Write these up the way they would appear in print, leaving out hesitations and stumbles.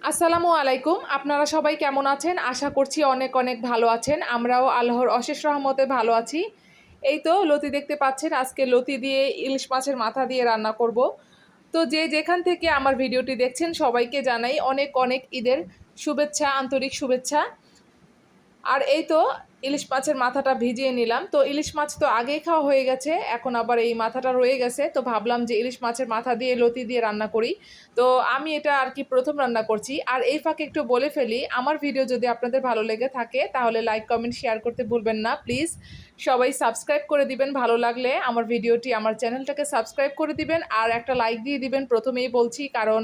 আসসালামু আলাইকুম। আপনারা সবাই কেমন আছেন? আশা করছি অনেক অনেক ভালো আছেন। আমরাও আল্লাহর অশেষ রহমতে ভালো আছি। এই তো লতি দেখতে পাচ্ছেন, আজকে লতি দিয়ে ইলিশ মাছের মাথা দিয়ে রান্না করব। তো যে যেখান থেকে আমার ভিডিওটি দেখছেন সবাইকে জানাই অনেক অনেক ঈদের শুভেচ্ছা, আন্তরিক শুভেচ্ছা। আর এই তো ইলিশ মাছের মাথাটা ভিজিয়ে নিলাম। তো ইলিশ মাছ তো আগেই খাওয়া হয়ে গেছে, এখন আবার এই মাথাটা রয়ে গেছে। তো ভাবলাম যে ইলিশ মাছের মাথা দিয়ে লতি দিয়ে রান্না করি। তো আমি এটা আর কি প্রথম রান্না করছি। আর এই ফাঁকে একটু বলে ফেলি, আমার ভিডিও যদি আপনাদের ভালো লেগে থাকে তাহলে লাইক কমেন্ট শেয়ার করতে ভুলবেন না প্লিজ। সবাই সাবস্ক্রাইব করে দিবেন, ভালো লাগলে আমার ভিডিওটি, আমার চ্যানেলটাকে সাবস্ক্রাইব করে দিবেন আর একটা লাইক দিয়ে দিবেন। প্রথমেই বলছি, কারণ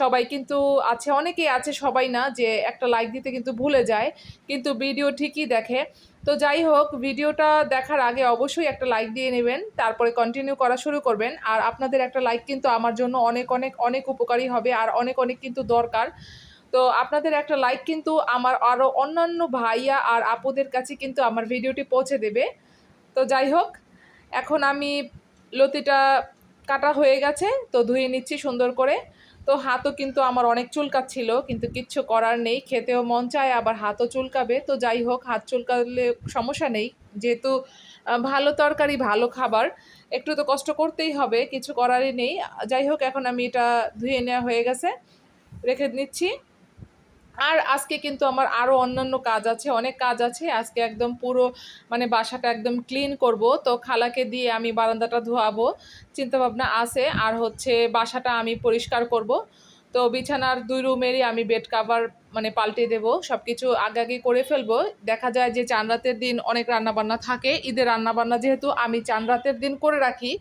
সবাই কিন্তু আছে, অনেকেই আছে, সবাই না, যে একটা লাইক দিতে কিন্তু ভুলে যায়, কিন্তু ভিডিও ঠিকই দেখে। তো যাই হোক, ভিডিওটা দেখার আগে অবশ্যই একটা লাইক দিয়ে নেবেন, তারপরে কন্টিনিউ করা শুরু করবেন। আর আপনাদের একটা লাইক কিন্তু আমার জন্য অনেক অনেক অনেক উপকারী হবে আর অনেক অনেক কিন্তু দরকার। তো আপনাদের একটা লাইক কিন্তু আমার আরও অন্যান্য ভাইয়া আর আপুদের কাছে কিন্তু আমার ভিডিওটি পৌঁছে দেবে। তো যাই হোক, এখন আমি লতিটা কাটা হয়ে গেছে, তো ধুয়ে নিচ্ছি সুন্দর করে। তো হাতও কিন্তু আমার অনেক চুলকাচ্ছিল, কিন্তু কিচ্ছু করার নেই, খেতেও মন চায় আবার হাতও চুলকাবে। তো যাই হোক, হাত চুলকালে সমস্যা নেই, যেহেতু ভালো তরকারি ভালো খাবার, একটু তো কষ্ট করতেই হবে, কিছু করারই নেই। যাই হোক, এখন আমি এটা ধুয়ে নেওয়া হয়ে গেছে, রেখে নিচ্ছি। আর আজকে কিন্তু আমার আরও অন্যান্য কাজ আছে, অনেক কাজ আছে আজকে, একদম পুরো মানে বাসাটা একদম ক্লিন করব। তো খালাকে দিয়ে আমি বারান্দাটা ধোয়াবো চিন্তাভাবনা আছে, আর হচ্ছে বাসাটা আমি পরিষ্কার করব। তো বিছানার 2 রুমেরই আমি বেড কাভার মানে পাল্টে দেবো, সব কিছু আগে আগে করে ফেলবো। দেখা যায় যে চাঁদ রাতের দিন অনেক রান্নাবান্না থাকে, ঈদের রান্নাবান্না যেহেতু আমি চাঁদ রাতের দিন করে রাখি,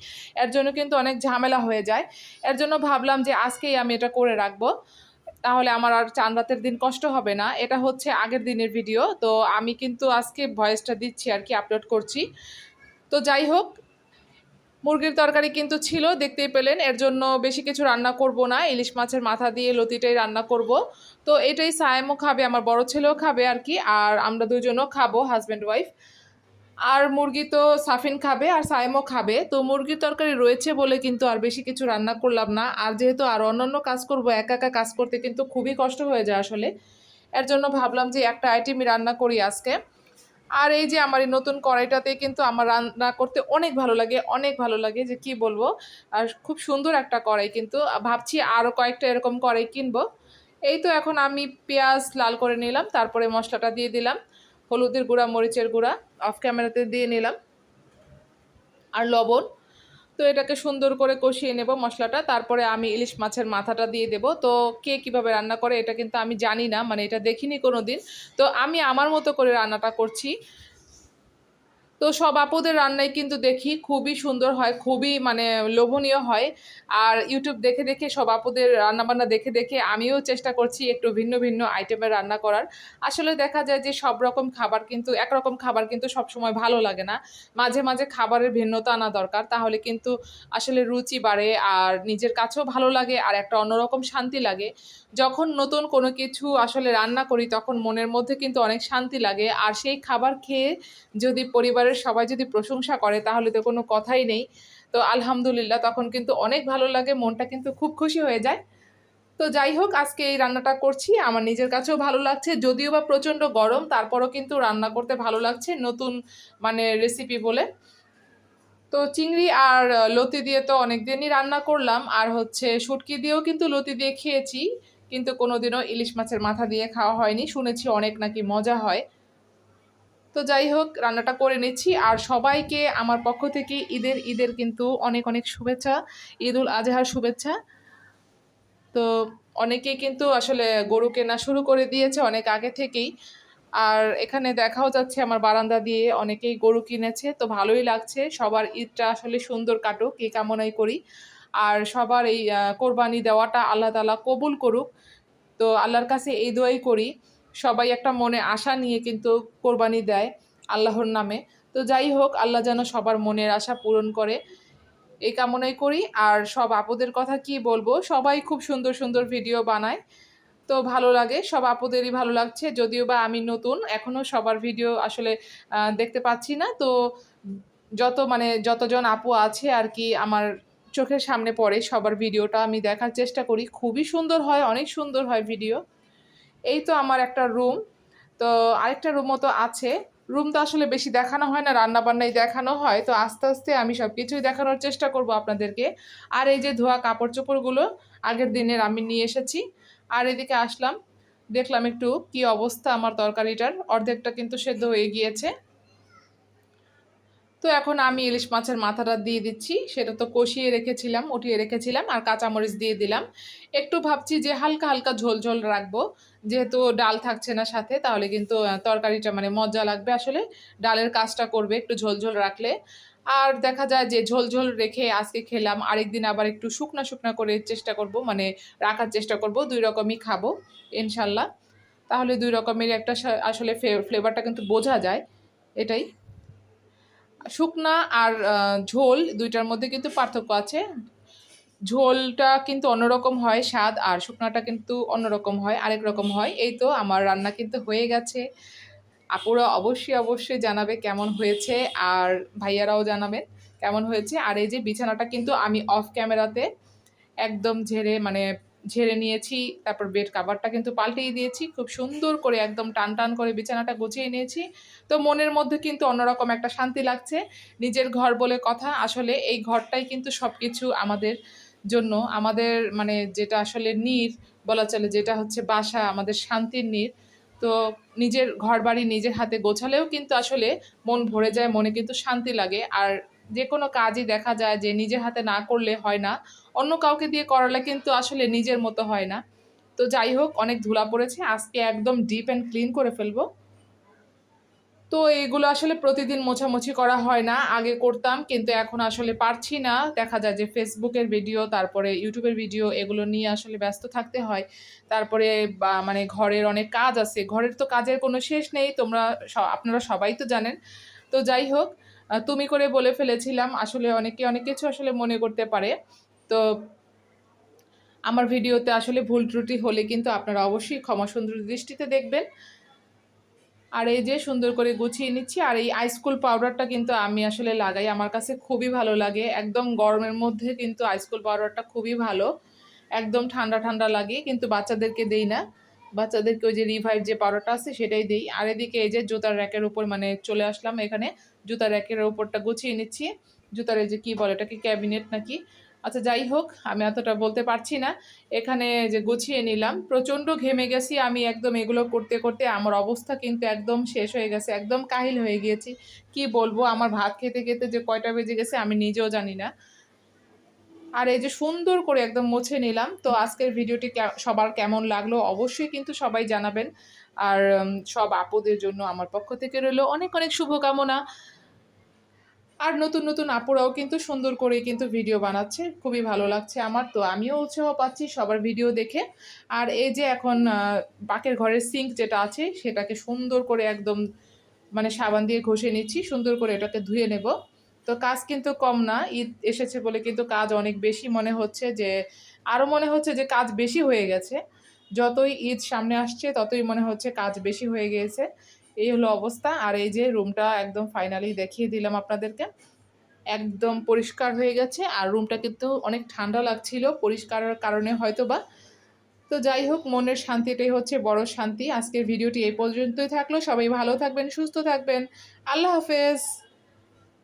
এর জন্য কিন্তু অনেক ঝামেলা হয়ে যায়। এর জন্য ভাবলাম যে আজকেই আমি এটা করে রাখবো, তাহলে আমার আর চাঁদ রাতের দিন কষ্ট হবে না। এটা হচ্ছে আগের দিনের ভিডিও, তো আমি কিন্তু আজকে ভয়েসটা দিচ্ছি আর কি, আপলোড করছি। তো যাই হোক, মুরগির তরকারি কিন্তু ছিল, দেখতেই পেলেন, এর জন্য বেশি কিছু রান্না করব না, ইলিশ মাছের মাথা দিয়ে লতিটাই রান্না করব। তো এটাই সায়েমও খাবে, আমার বড় ছেলেও খাবে আর কি, আর আমরা দুজনও খাবো, হাজব্যান্ড ওয়াইফ। আর মুরগি তো সাফিন খাবে আর সায়েমও খাবে। তো মুরগির তরকারি রয়েছে বলে কিন্তু আর বেশি কিছু রান্না করলাম না। আর যেহেতু আর অন্যান্য কাজ করব, একা একা কাজ করতে কিন্তু খুবই কষ্ট হয়ে যায় আসলে। এর জন্য ভাবলাম যে একটা আইটেমই রান্না করি আজকে। আর এই যে আমার এই নতুন কড়াইটাতে কিন্তু আমার রান্না করতে অনেক ভালো লাগে, অনেক ভালো লাগে, যে কি বলবো। আর খুব সুন্দর একটা কড়াই, কিন্তু ভাবছি আরও কয়েকটা এরকম কড়াই কিনবো। এই তো এখন আমি পেঁয়াজ লাল করে নিলাম, তারপরে মশলাটা দিয়ে দিলাম, হলুদের গুঁড়া, মরিচের গুঁড়া অফ ক্যামেরাতে দিয়ে নিলাম, আর লবণ। তো এটাকে সুন্দর করে কষিয়ে নেব মশলাটা, তারপরে আমি ইলিশ মাছের মাথাটা দিয়ে দেব। তো কে কিভাবে রান্না করে এটা কিন্তু আমি জানি না, মানে এটা দেখিনি কোনো দিন। তো আমি আমার মতো করে রান্নাটা করছি। তো সব আপুদের রান্নাই কিন্তু দেখি খুবই সুন্দর হয়, খুবই মানে লোভনীয় হয়। আর ইউটিউব দেখে দেখে, সব আপুদের রান্নাবান্না দেখে দেখে আমিও চেষ্টা করছি একটু ভিন্ন ভিন্ন আইটেমের রান্না করার। আসলে দেখা যায় যে সব রকম খাবার কিন্তু, একরকম খাবার কিন্তু সবসময় ভালো লাগে না, মাঝে মাঝে খাবারের ভিন্নতা আনা দরকার, তাহলে কিন্তু আসলে রুচি বাড়ে আর নিজের কাছেও ভালো লাগে আর একটা অন্যরকম শান্তি লাগে। যখন নতুন কোনো কিছু আসলে রান্না করি তখন মনের মধ্যে কিন্তু অনেক শান্তি লাগে, আর সেই খাবার খেয়ে যদি পরিবারের সবাই যদি প্রশংসা করে তাহলে তো কোনো কথাই নেই। তো আলহামদুলিল্লাহ, তখন কিন্তু অনেক ভালো লাগে, মনটা কিন্তু খুব খুশি হয়ে যায়। তো যাই হোক, আজকে এই রান্নাটা করছি, আমার নিজের কাছেও ভালো লাগছে, যদিও বা প্রচণ্ড গরম, তারপরও কিন্তু রান্না করতে ভালো লাগছে, নতুন মানে রেসিপি বলে। তো চিংড়ি আর লতি দিয়ে তো অনেক দিনই রান্না করলাম, আর হচ্ছে শুটকি দিয়েও কিন্তু লতি দিয়ে খেয়েছি, কিন্তু কোনোদিনও ইলিশ মাছের মাথা দিয়ে খাওয়া হয়নি, শুনেছি অনেক নাকি মজা হয়। তো যাই হোক, রান্নাটা করে নিচ্ছি। আর সবাইকে আমার পক্ষ থেকে ঈদের ঈদের কিন্তু অনেক অনেক শুভেচ্ছা, ঈদ উল আজহার শুভেচ্ছা। তো অনেকেই কিন্তু আসলে গরু কেনা শুরু করে দিয়েছে অনেক আগে থেকেই। আর এখানে দেখাও যাচ্ছে আমার বারান্দা দিয়ে অনেকেই গরু কিনেছে, তো ভালোই লাগছে। সবার ঈদটা আসলে সুন্দর কাটুক এই কামনাই করি। আর সবার এই কোরবানি দেওয়াটা আল্লাহ তাআলা কবুল করুক। তো আল্লাহর কাছে এই দোয়াই করি, সবাই একটা মনে আশা নিয়ে কিন্তু কোরবানি দেয় আল্লাহর নামে। তো যাই হোক, আল্লাহ যেন সবার মনের আশা পূরণ করে এই কামনাই করি। আর সব আপুদের কথা কি বলবো, সবাই খুব সুন্দর সুন্দর ভিডিও বানায়, তো ভালো লাগে, সব আপুদেরই ভালো লাগছে। যদিও বা আমি নতুন, এখনও সবার ভিডিও আসলে দেখতে পাচ্ছি না। তো যতজন আপু আছে আর কি আমার চোখের সামনে পড়ে, সবার ভিডিওটা আমি দেখার চেষ্টা করি, খুবই সুন্দর হয়, অনেক সুন্দর হয় ভিডিও। এই তো আমার একটা রুম, তো আরেকটা রুমও তো আছে। রুম তো আসলে বেশি দেখানো হয় না, রান্না বান্নাই দেখানো হয়, তো আস্তে আস্তে আমি সব কিছুই দেখানোর চেষ্টা করব আপনাদেরকে। আর এই যে ধোয়া কাপড় চোপড়গুলো আগের দিনের আমি নিয়ে এসেছি। আর এদিকে আসলাম, দেখলাম একটু কি অবস্থা আমার তরকারিটার, অর্ধেকটা কিন্তু সেদ্ধ হয়ে গিয়েছে। তো এখন আমি ইলিশ মাছের মাথাটা দিয়ে দিচ্ছি, সেটা তো কষিয়ে রেখেছিলাম, উঠিয়ে রেখেছিলাম, আর কাঁচামরিচ দিয়ে দিলাম। একটু ভাবছি যে হালকা হালকা ঝোল ঝোল রাখবো, যেহেতু ডাল থাকছে না সাথে, তাহলে কিন্তু তরকারিটা মানে মজা লাগবে আসলে, ডালের কাজটা করবে একটু ঝোল ঝোল রাখলে। আর দেখা যায় যে ঝোল ঝোল রেখে আজকে খেলাম, আরেকদিন আবার একটু শুকনা শুকনা করে চেষ্টা করব, মানে রাখার চেষ্টা করব, দুই রকমই খাবো ইনশাল্লাহ। তাহলে দুই রকমের একটা আসলে ফ্লেভারটা কিন্তু বোঝা যায়, এটাই। শুকনা আর ঝোল দুইটার মধ্যে কিন্তু পার্থক্য আছে। ঝোলটা কিন্তু অন্যরকম হয় স্বাদ, আর শুকনাটা কিন্তু অন্যরকম হয়, আরেক রকম হয়। এই তো আমার রান্না কিন্তু হয়ে গেছে। আপুরা অবশ্যই অবশ্যই জানাবে কেমন হয়েছে, আর ভাইয়ারাও জানাবেন কেমন হয়েছে। আর এই যে বিছানাটা কিন্তু আমি অফ ক্যামেরাতে একদম ঝেড়ে মানে ঝেড়ে নিয়েছি, তারপর বেড কাভারটা কিন্তু পাল্টেই দিয়েছি, খুব সুন্দর করে একদম টান টান করে বিছানাটা গুছিয়ে নিয়েছি। তো মনের মধ্যে কিন্তু অন্যরকম একটা শান্তি লাগছে। নিজের ঘর বলে কথা, আসলে এই ঘরটাই কিন্তু সব কিছু আমাদের জন্য, আমাদের মানে যেটা আসলে নীড় বলা চলে, যেটা হচ্ছে বাসা, আমাদের শান্তির নীড়। তো নিজের ঘর বাড়ি নিজের হাতে গোছালেও কিন্তু আসলে মন ভরে যায়, মনে কিন্তু শান্তি লাগে। আর যে কোনো কাজই দেখা যায় যে নিজের হাতে না করলে হয় না, অন্য কাউকে দিয়ে করালে কিন্তু আসলে নিজের মতো হয় না। তো যাই হোক, অনেক ধুলা পড়েছে, আজকে একদম ডিপ অ্যান্ড ক্লিন করে ফেলবো। তো এগুলো আসলে প্রতিদিন মোছামুছি করা হয় না, আগে করতাম কিন্তু এখন আসলে পারছি না। দেখা যায় যে ফেসবুকের ভিডিও, তারপরে ইউটিউবের ভিডিও, এগুলো নিয়ে আসলে ব্যস্ত থাকতে হয়। তারপরে মানে ঘরের অনেক কাজ আছে, ঘরের তো কাজের কোনো শেষ নেই, তোমরা আপনারা সবাই তো জানেন। তো যাই হোক, তুমি করে বলে ফেলেছিলাম, আসলে অনেকে অনেক কিছু আসলে মনে করতে পারে। তো আমার ভিডিওতে আসলে ভুল ত্রুটি হলে কিন্তু আপনারা অবশ্যই ক্ষমা সুন্দর দৃষ্টিতে দেখবেন। আর এই যে সুন্দর করে গুছিয়ে নিচ্ছি, আর এই আইসকুল পাউডারটা কিন্তু আমি আসলে লাগাই, আমার কাছে খুবই ভালো লাগে, একদম গরমের মধ্যে কিন্তু আইসকুল পাউডারটা খুবই ভালো, একদম ঠান্ডা ঠান্ডা লাগে। কিন্তু বাচ্চাদেরকে দেই না, বাচ্চাদেরকে ওই যে রিভাইভ যে পাউডারটা আছে সেটাই দেই। আর এদিকে এই যে জুতার র্যাকের উপর মানে চলে আসলাম, এখানে জুতার র্যাকের উপরটা গুছিয়ে নিচ্ছি। জুতার এই যে কী বলে এটাকে, ক্যাবিনেট নাকি, আচ্ছা যাই হোক, আমি এতটা বলতে পারছি না। এখানে যে গুছিয়ে নিলাম, প্রচণ্ড ঘেমে গেছি আমি, একদম এগুলো করতে করতে আমার অবস্থা কিন্তু একদম শেষ হয়ে গেছে, একদম কাহিল হয়ে গিয়েছি। কি বলবো, আমার ভাত খেতে খেতে যে কয়টা বেজে গেছে আমি নিজেও জানি না। আর এই যে সুন্দর করে একদম মুছে নিলাম। তো আজকের ভিডিওটি সবার কেমন লাগলো অবশ্যই কিন্তু সবাই জানাবেন। আর সব আপুদের জন্য আমার পক্ষ থেকে রইল অনেক অনেক শুভকামনা। আর নতুন নতুন আপুরাও কিন্তু সুন্দর করে কিন্তু ভিডিও বানাচ্ছে, খুবই ভালো লাগছে আমার, তো আমিও উৎসাহ পাচ্ছি সবার ভিডিও দেখে। আর এই যে এখন পাকের ঘরের সিঙ্ক যেটা আছে সেটাকে সুন্দর করে একদম মানে সাবান দিয়ে ঘষে নিচ্ছি, সুন্দর করে এটাকে ধুয়ে নেব। তো কাজ কিন্তু কম না, ঈদ এসেছে বলে কিন্তু কাজ অনেক বেশি মনে হচ্ছে, যে আরও মনে হচ্ছে যে কাজ বেশি হয়ে গেছে। যতই ঈদ সামনে আসছে ততই মনে হচ্ছে কাজ বেশি হয়ে গিয়েছে। এই হলো অবস্থা। আর এই যে রুমটা একদম ফাইনালি দেখিয়ে দিলাম আপনাদেরকে, একদম পরিষ্কার হয়ে গেছে। আর রুমটা কিন্তু অনেক ঠান্ডা লাগছিল পরিষ্কারের কারণে হয়তোবা। তো যাই হোক, মনের শান্তিটাই হচ্ছে বড় শান্তি। আজকের ভিডিওটি এই পর্যন্তই থাকলো, সবাই ভালো থাকবেন, সুস্থ থাকবেন, আল্লাহ হাফেজ।